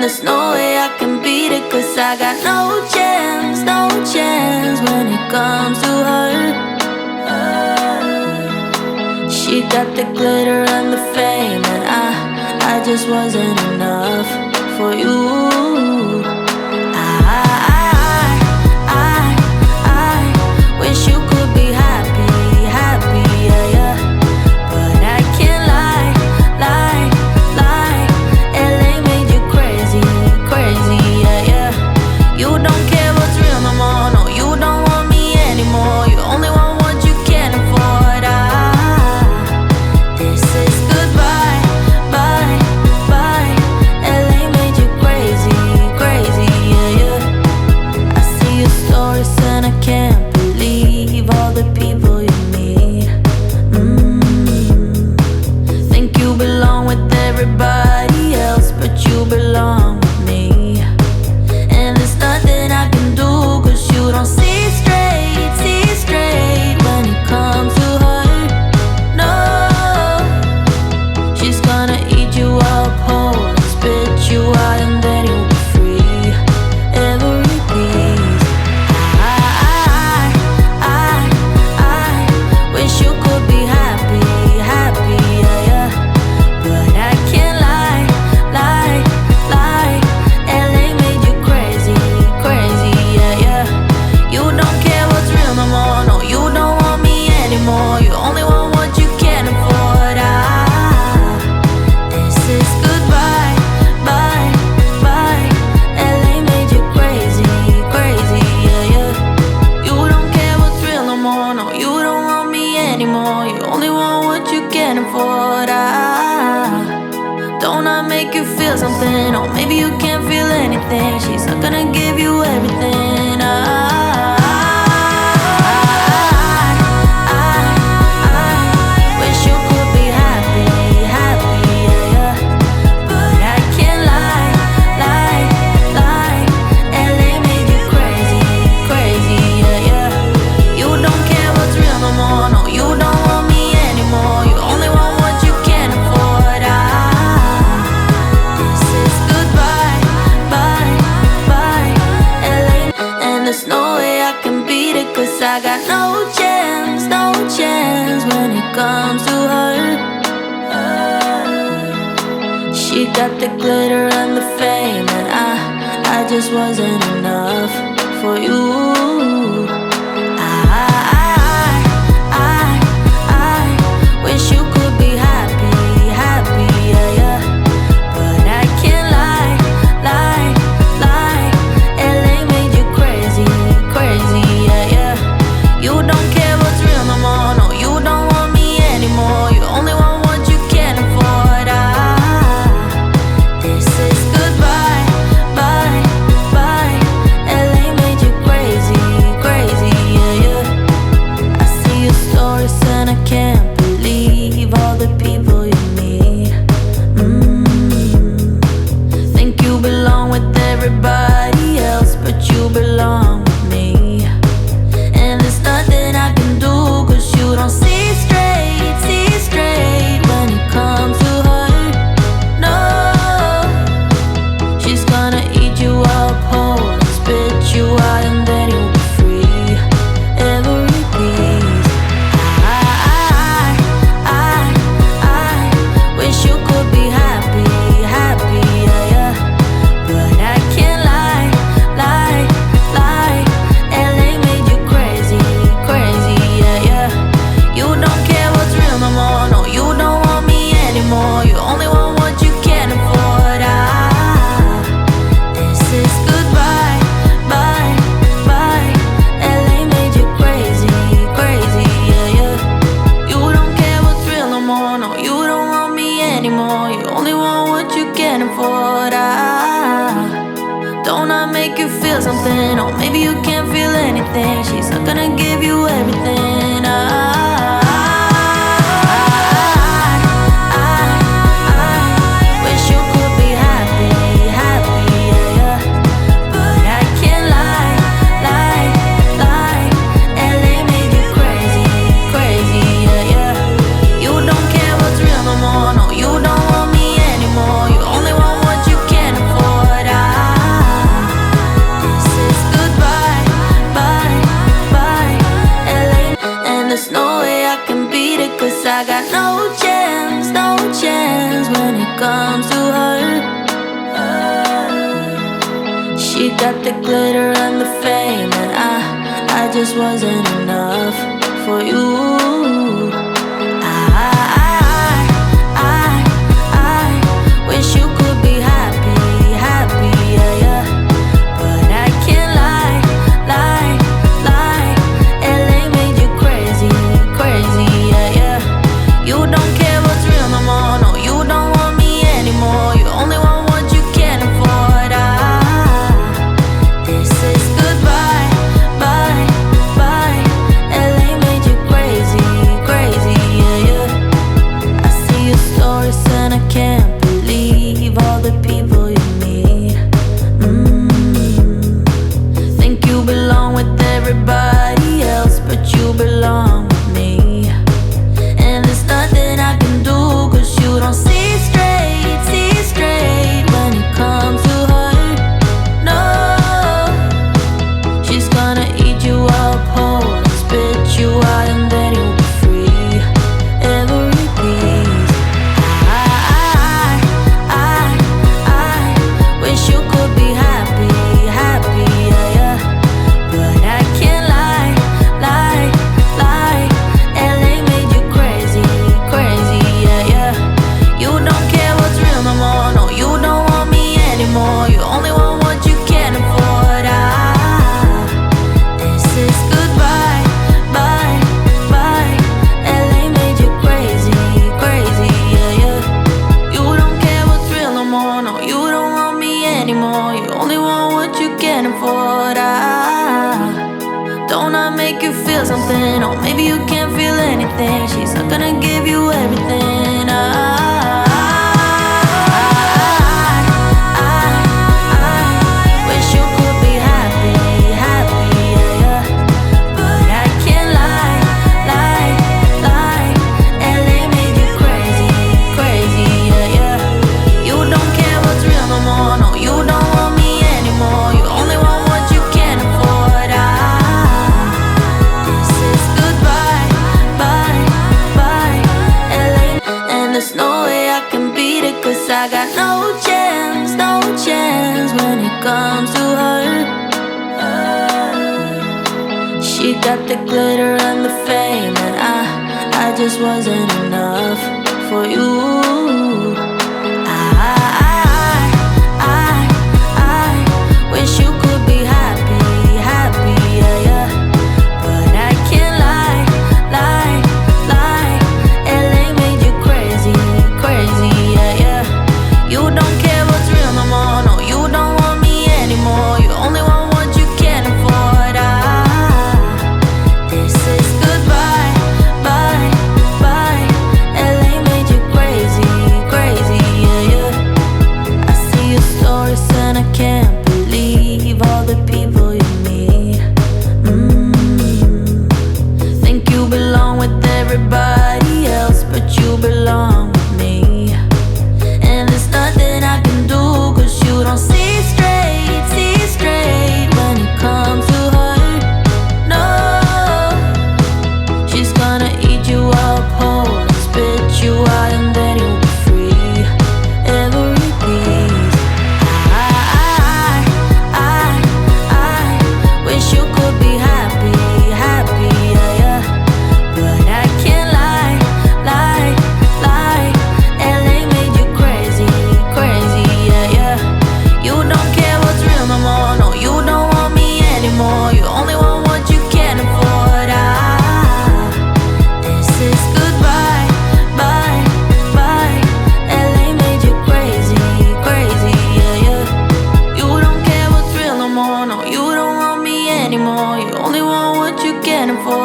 there's no way I can beat it, 'cause I got no chance, no chance when it comes to her. She got the glitter and the fame, and I just wasn't enough for you. I wish you could be happy, happy, yeah, yeah. But I can't lie, lie, lie. LA made you crazy, crazy, yeah, yeah. You don't care what's real no more, no, you don't want me anymore. You only want what you can afford. This is goodbye, bye, bye. LA made you crazy, crazy, yeah, yeah. I see your stories and I can't believe all the people you meet. Think you belong with everybody else, but you belong with me. And there's nothing I can do, 'cause you don't see straight when it comes to her. No, she's gonna eat you up whole and spit you out, and then you'll be free. Every piece. I wish you could be happy, happy, yeah, yeah. But I can't lie, lie, lie. LA made you crazy, crazy, yeah, yeah. You don't care what's real no more, no, you don't want me anymore. You only want what you can afford. This is goodbye, bye, bye. LA made you crazy, crazy, yeah, yeah. You don't care what's real no more, no, you don't want me anymore. You only want what you can afford. Don't I make you feel something? Or maybe you can't feel anything. She's not gonna give you everything. I wish you could be happy, happy, yeah, yeah. But I can't lie, lie, lie. LA made you crazy, crazy, yeah, yeah. You don't care what's real no more, no, you don't want me anymore. You only want what you can afford. This is goodbye, bye, bye. LA, and there's no way I can beat it, 'cause I got no chance, no chance when it comes to her. She got the glitter and the fame, and I just wasn't enough for you. I wish you could be happy, happy, yeah, yeah. But I can't lie, lie, lie. LA made you crazy, crazy, yeah, yeah. You don't care what's real no more, no, you don't want me anymore. You only want what you can afford. This is goodbye, bye, bye. LA made you crazy, crazy, yeah, yeah. I see your stories and I can't believe all the people you meet. Think you belong with everybody else, but you belong with me. And there's nothing I can do, 'cause you don't see straight when it comes to her. No, she's gonna eat you up whole and spit you out, and then you'll be free. Every piece. I wish you could be happy, happy, yeah, yeah. But I can't lie, lie, lie. LA made you crazy, crazy, yeah, yeah. You don't care what's real no more, no, you don't want me anymore. You only want what you can afford. This is goodbye, bye, bye. LA made you crazy, crazy, yeah, yeah. You don't care what's real no more, no, you don't want me anymore. You only want what you can afford. Don't I make you feel something? Or maybe you can't feel anything. She's not gonna give you everything. I wish you could be happy, happy, yeah, yeah. But I can't lie, lie, lie. LA made you crazy, crazy, yeah, yeah. You don't care what's real no more, no, you don't want me anymore. You only want what you can afford. got the glitter and the fame, and I just wasn't enough for you. I wish you could be happy, happy, yeah, yeah. But I can't lie, lie, lie. LA made you crazy, crazy, yeah, yeah. You don't care what's real no more, no, you don't want me anymore. You only want what you can't afford. This is goodbye, bye, bye. LA made you crazy, crazy, yeah, yeah. I see your stories and I can't believe all the people you meet. Think you belong with everybody else, but you belong with me. And there's nothing I can do, 'cause you don't see straight when it comes to her. No, she's gonna eat you up whole and spit you out, and then you'll be free. Every piece. I wish you could be happy, happy, yeah, yeah. But I can't lie, lie, lie. LA made you crazy, crazy, yeah, yeah. You don't care what's real no more, no, you don't want me anymore. You only want what you can't afford. This is goodbye, bye, bye. LA made you crazy, crazy, yeah, yeah. You don't care what's real no more, no, you don't want me anymore. You only want what you can't afford. Don't I make you feel something? Or maybe you can't feel anything. She's not gonna give you everything. I wish you could be happy, happy, yeah, yeah. But I can't lie, lie, lie. LA made you crazy, crazy, yeah, yeah. You don't care what's real no more, no, you don't want me anymore. You only want what you can't afford. This is goodbye, bye, bye. LA, and there's no way I can beat it, 'cause I got no chance, no chance when it comes to her. She got the glitter and the fame, and I just wasn't enough for you.